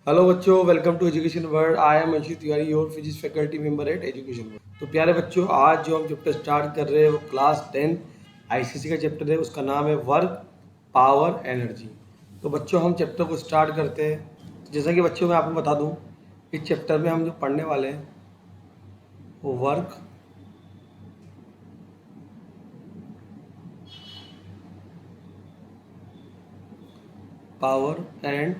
Hello बच्चों, welcome to education world. I am Anshit Tiwari, your physics faculty member at education world. तो प्यारे बच्चों, आज जो हम चैप्टर स्टार्ट कर रहे हैं वो क्लास 10 आईसीसी का चैप्टर है। उसका नाम है वर्क, पावर, एनर्जी। तो बच्चों, हम चैप्टर को स्टार्ट करते हैं। तो जैसा कि बच्चों मैं आपको बता दूं, इस चैप्टर में हम जो पढ़ने वाले हैं वो वर्क, पावर एंड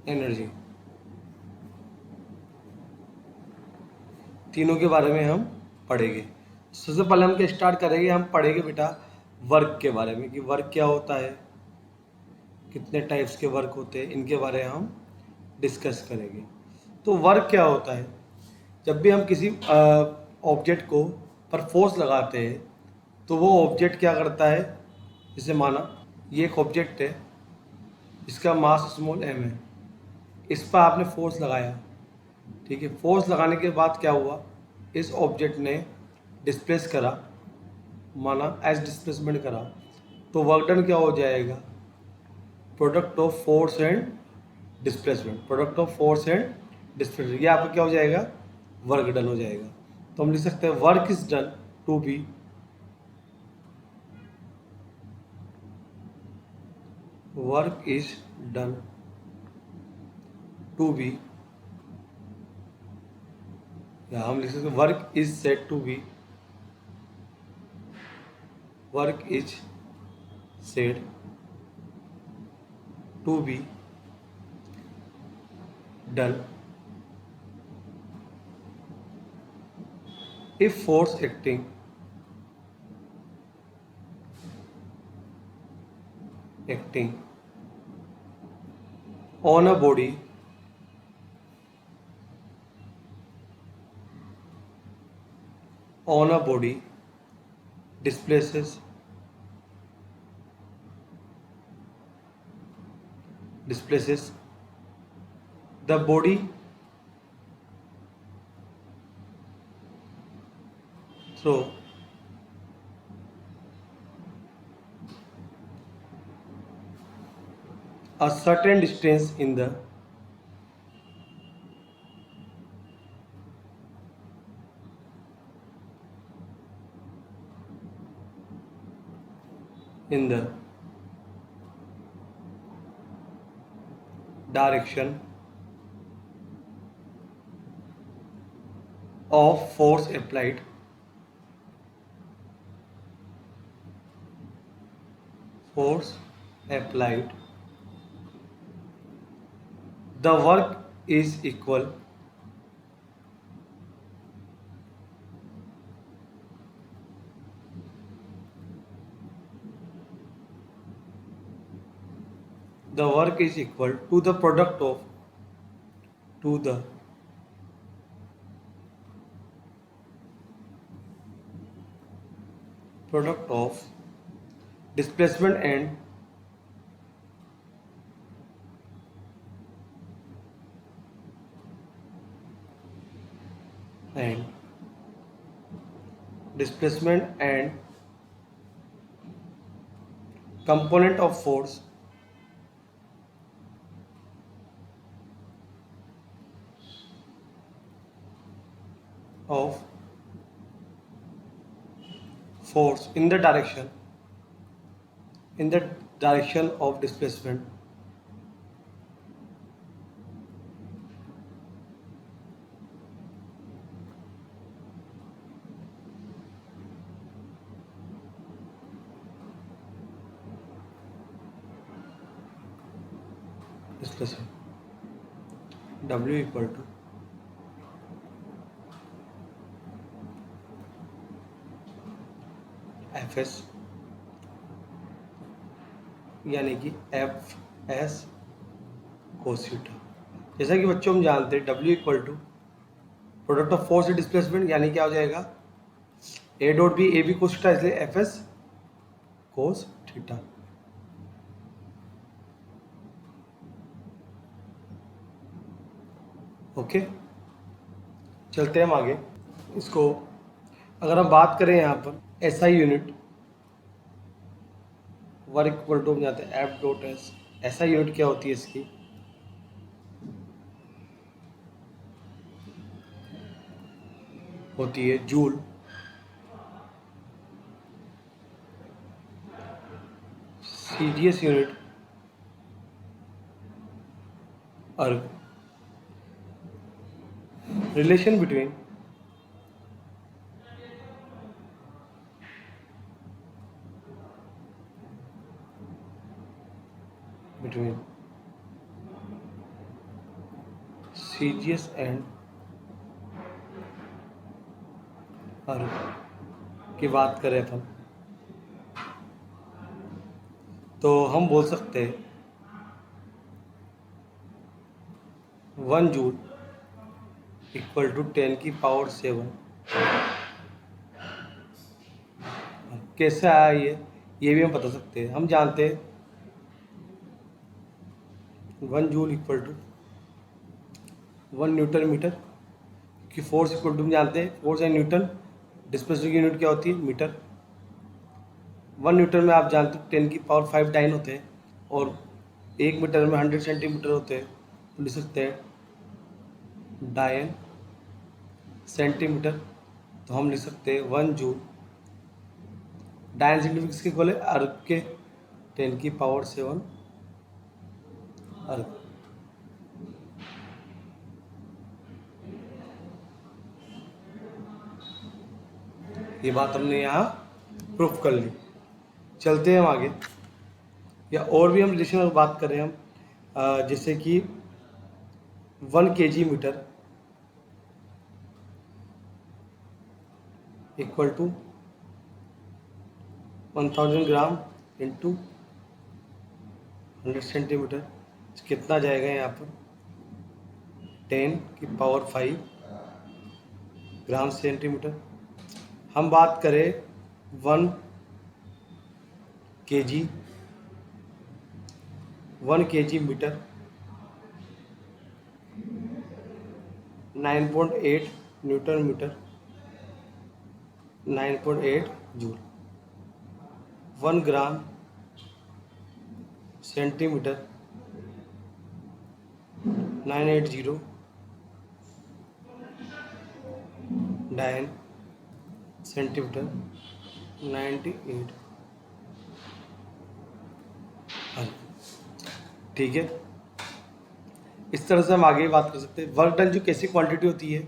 एनर्जी, तीनों के बारे में हम पढ़ेंगे। सबसे पहले हम क्या स्टार्ट करेंगे, हम पढ़ेंगे बेटा वर्क के बारे में, कि वर्क क्या होता है, कितने टाइप्स के वर्क होते हैं, इनके बारे में हम डिस्कस करेंगे। तो वर्क क्या होता है? जब भी हम किसी ऑब्जेक्ट को पर फोर्स लगाते हैं तो वो ऑब्जेक्ट क्या करता है। जैसे माना ये एक ऑब्जेक्ट है, इसका मास स्मॉल m है, इस पर आपने फोर्स लगाया, ठीक है। फोर्स लगाने के बाद क्या हुआ, इस ऑब्जेक्ट ने डिस्प्लेस करा, माना एज डिस्प्लेसमेंट करा, तो वर्क डन क्या हो जाएगा, product of force and displacement. Product of force and displacement, ये आपका क्या हो जाएगा, वर्क डन हो जाएगा। तो हम लिख सकते हैं work is done to be work is done to be, या हम लिख सकते हैं work is said to be, work is said to be done if force acting on a body displaces the body through a certain distance in the direction of force applied the work is equal to the product of displacement and component of force in the direction of displacement W equal to Fs, यानी कि Fs cos theta. जैसा कि बच्चों हम जानते हैं W equal to product of force and displacement, यानी क्या हो जाएगा, A dot B, A B cos theta, इसलिए Fs कोस थीटा। ओके, चलते हैं हम आगे। इसको अगर हम बात करें यहाँ पर SI unit, work equal to हम जाते हैं एफ डॉट एस। ऐसा यूनिट क्या होती है इसकी, होती है joule. CGS unit erg. Relation between CGS and erg की बात करें अपन, तो हम बोल सकते हैं 1 जूल इक्वल टू 10⁻⁷। कैसे आया ये भी हम बता सकते हैं। हम जानते हैं 1 joule equal to 1 newton metre, कि फोर्स इक्वल टू हम जानते हैं फोर्स एंड न्यूटन, डिस्प्लेसमेंट की यूनिट क्या होती है, मीटर। 1 न्यूटन में आप जानते हो 10⁵ डाइन होते हैं, और 1 मीटर में 100 सेंटीमीटर होते हैं, तो लिख सकते हैं डायन सेंटीमीटर। तो हम लिख सकते हैं 1 जूल, डायन सेंटीमीटर किसके इक्वल है, अर्ग के 10⁻⁷ अर्ग। ये बात हमने यहाँ प्रूफ कर ली। चलते हैं हम आगे, या और भी हम रिलेशन में बात करें हम, जैसे कि 1 kg metre equal to 1000 gram into 100 centimetre. कितना जाएगा यहाँ पर, 10⁵ ग्राम सेंटीमीटर। हम बात करें 1 kg 1 kg metre 9.8 newton metre 9.8 joule. 1 gram centimetre 980 dyne centimetre 98। ठीक है, इस तरह से हम आगे बात कर सकते हैं। वर्क डन जो कैसी क्वांटिटी होती है,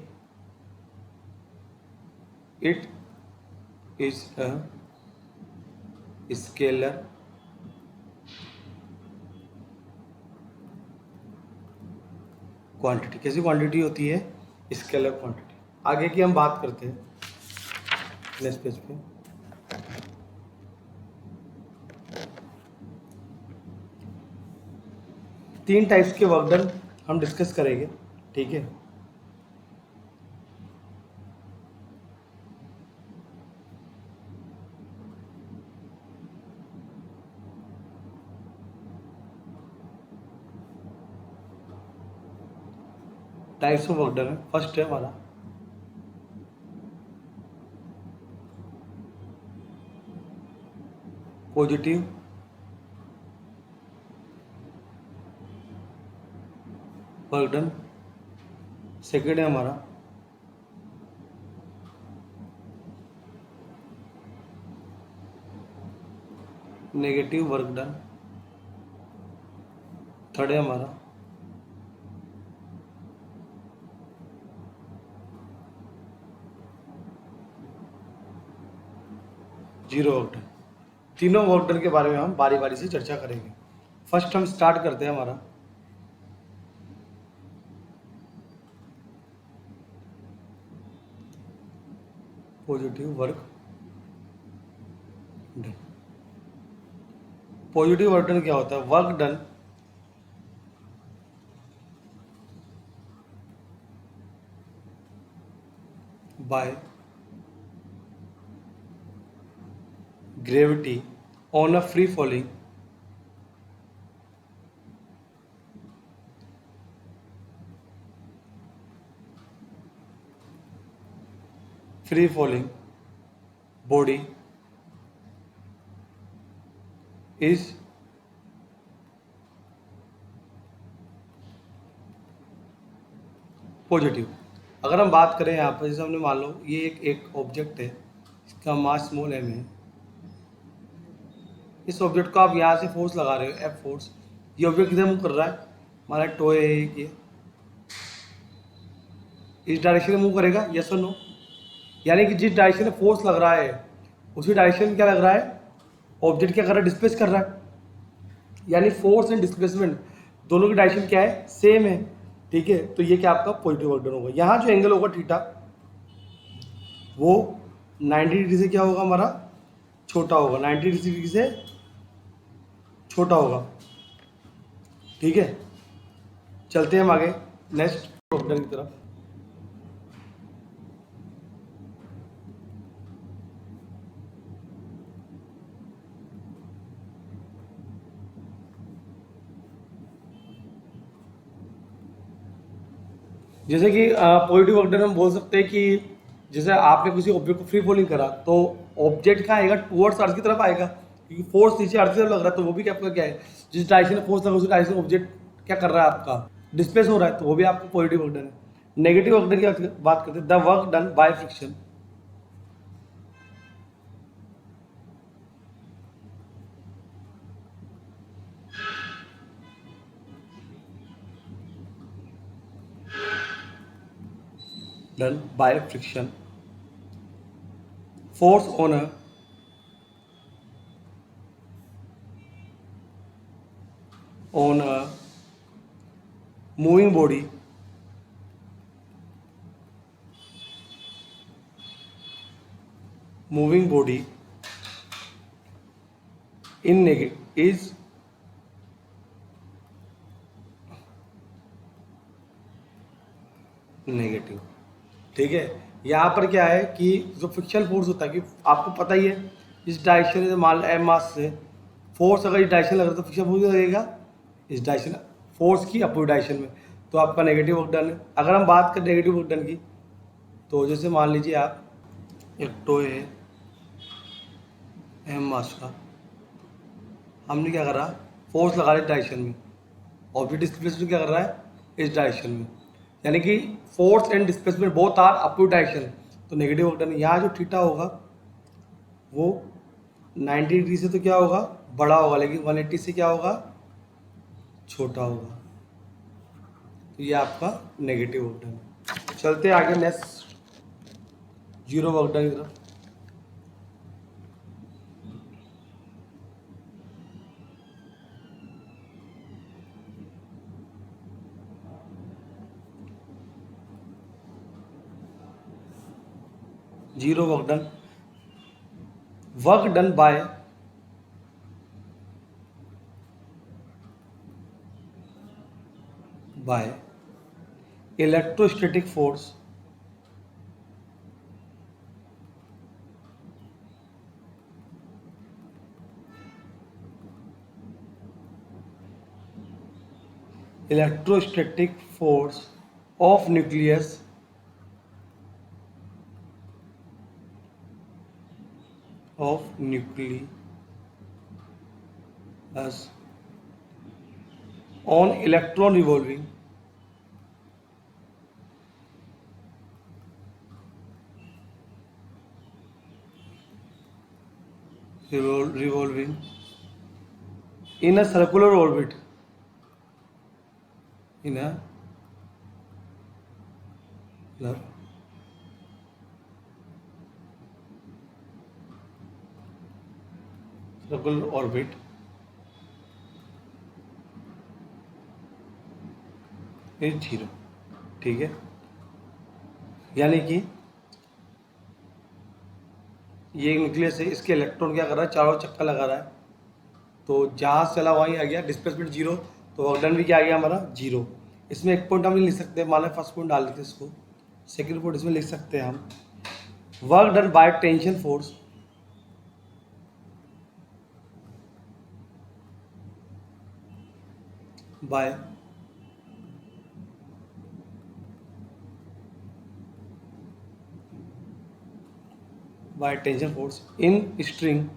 it is a scalar quantity. कैसी क्वांटिटी होती है, स्केलर क्वांटिटी। आगे की हम बात करते हैं नेक्स्ट पेज पे। तीन टाइप्स के वर्क डन हम डिस्कस करेंगे, ठीक है। टाइप्स ऑफ वर्क डन है, फर्स्ट है हमारा पॉजिटिव वर्क डन। सेकेंड है हमारा नेगेटिव वर्क डन। थर्ड है हमारा जीरो वर्क डन। तीनों वर्क डन के बारे में हम बारी बारी से चर्चा करेंगे। फर्स्ट हम स्टार्ट करते हैं हमारा positive work done. Positive work done क्या होता है, work done by gravity on a free falling body is positive. अगर हम बात करें यहाँ पर, जैसे हमने मान लो ये एक ऑब्जेक्ट है, इसका मास स्मॉल m है। इस ऑब्जेक्ट को आप यहाँ से फोर्स लगा रहे हो, एफ फोर्स। ये ऑब्जेक्ट किधर मूव कर रहा है, हमारा टो है ये, इस डायरेक्शन में मूव करेगा, यस और नो। यानी कि जिस डायरेक्शन में फोर्स लग रहा है उसी डायरेक्शन में क्या लग रहा है, ऑब्जेक्ट क्या कर रहा है, डिस्प्लेस कर रहा है। यानी फोर्स एंड डिस्प्लेसमेंट दोनों की डायरेक्शन क्या है, सेम है। ठीक है, तो ये क्या आपका पॉजिटिव वर्क डन होगा। यहाँ जो एंगल होगा थीटा, वो 90 डिग्री से क्या होगा, हमारा छोटा होगा, 90 डिग्री से छोटा होगा। ठीक है, चलते हैं हम आगे नेक्स्ट प्रॉब्लम की तरफ। जैसे कि पॉजिटिव वर्क डन हम बोल सकते हैं कि जैसे आपने किसी ऑब्जेक्ट को फ्री फॉलिंग करा तो ऑब्जेक्ट क्या आएगा, टुवर्ड्स अर्थ की तरफ आएगा, क्योंकि फोर्स नीचे अर्थ की तरफ लग रहा है। तो वो भी क्या आपका क्या है, जिस डायरेक्शन में फोर्स लगा उसी डायरेक्शन में ऑब्जेक्ट क्या कर रहा है, आपका डिस्प्लेस हो रहा है, तो वो भी आपको पॉजिटिव वर्क डन है। नेगेटिव वर्क डन की बात करते हैं, the work done by friction. Done by friction, force on a moving body in is negative. ठीक है, यहाँ पर क्या है कि जो फ्रिक्शन फोर्स होता है, कि आपको पता ही है इस डायरेक्शन से मान एम मास से फोर्स अगर इस डायरेक्शन लग रहा है तो फ्रिक्शन फोर्स लगेगा इस डायरेक्शन, फोर्स की अपोजिट डायरेक्शन में, तो आपका नेगेटिव वर्क डन है। अगर हम बात करें नेगेटिव वर्क डन की, तो जैसे मान लीजिए आप एक टो है एम मास का, हमने क्या करा, फोर्स लगा रहे डायरेक्शन में, ऑब्जेक्ट डिस्प्लेसमेंट क्या कर रहा है इस डायरेक्शन में, यानी कि force and displacement both are opposite direction, तो नेगेटिव वर्क डन। यहाँ जो थीटा होगा वो 90 डिग्री से तो क्या होगा, बड़ा होगा, लेकिन 180 से क्या होगा, छोटा होगा। तो ये आपका नेगेटिव वर्क डन। चलते आगे नेक्स्ट जीरो वर्क डन की तरफ। Zero work done by electrostatic force of nucleus on electron revolving in a circular orbit in a circular orbit is zero. ठीक है, यानी कि ये न्यूक्लियस है, इसके इलेक्ट्रॉन क्या कर रहा है, चारों चक्कर लगा रहा है, तो जहाँ से चला वहीं आ गया, डिस्प्लेसमेंट जीरो, तो वर्क डन भी क्या आ गया हमारा, जीरो। इसमें एक पॉइंट हम नहीं लिख सकते, मान लो फर्स्ट पॉइंट डाल देते इसको, सेकंड पॉइंट इसमें लिख सकते हैं हम, work done by tension force by tension force in string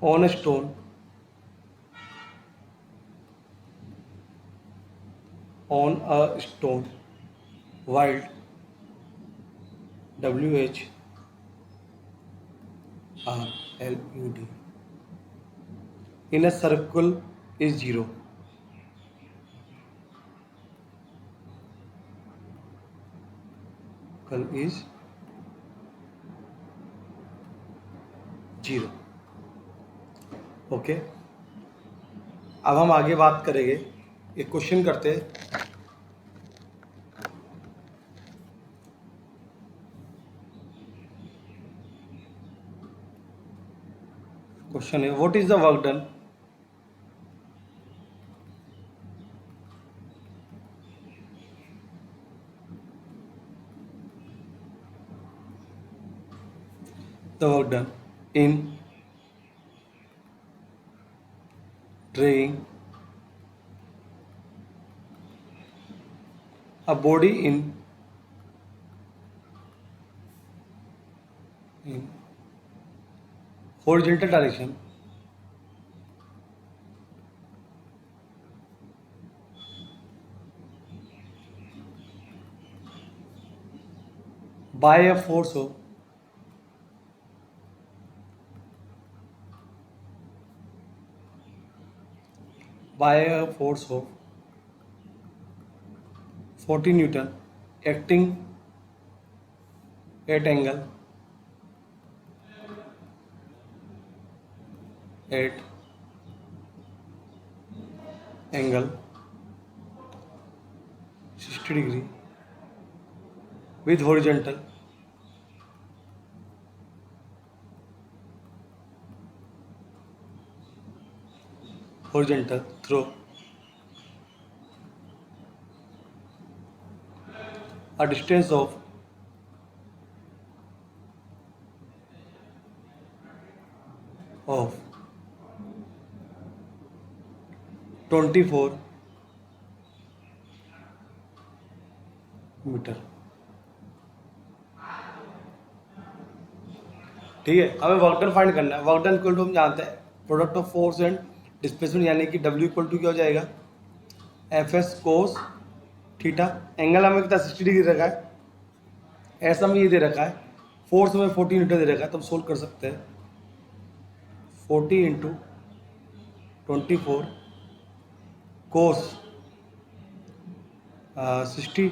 on stone, on a stone, wild, WHRLUD, in a circle is zero, कल इज जीरो। ओके, अब हम आगे बात करेंगे, एक क्वेश्चन करते हैं। क्वेश्चन है, what is the work done? The work done in draining a body in horizontal direction by a force of 40 Newton acting at angle 60 degree with horizontal through a distance of 24 metre. ठीक है, हमें work done find करना है। Work done equal to हम जानते हैं product of force and displacement, यानी कि W इक्वल टू क्या हो जाएगा, FS कोस थीटा। एंगल हमें कितना 60 डिग्री रखा है, ऐसा हमें ये दे रखा है, फोर्स हमें 40 न्यूटन दे रखा है, तो हम सोल्व कर सकते हैं। 40 इंटू 24 कोस 60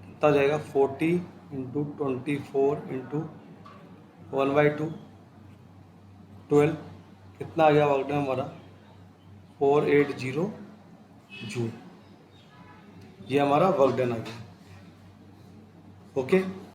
कितना हो जाएगा, 40 इंटू 24 इंटू 1/2 12, कितना आ गया वर्क डन हमारा, 480 जूल। ये हमारा वर्क डन आ गया। ओके।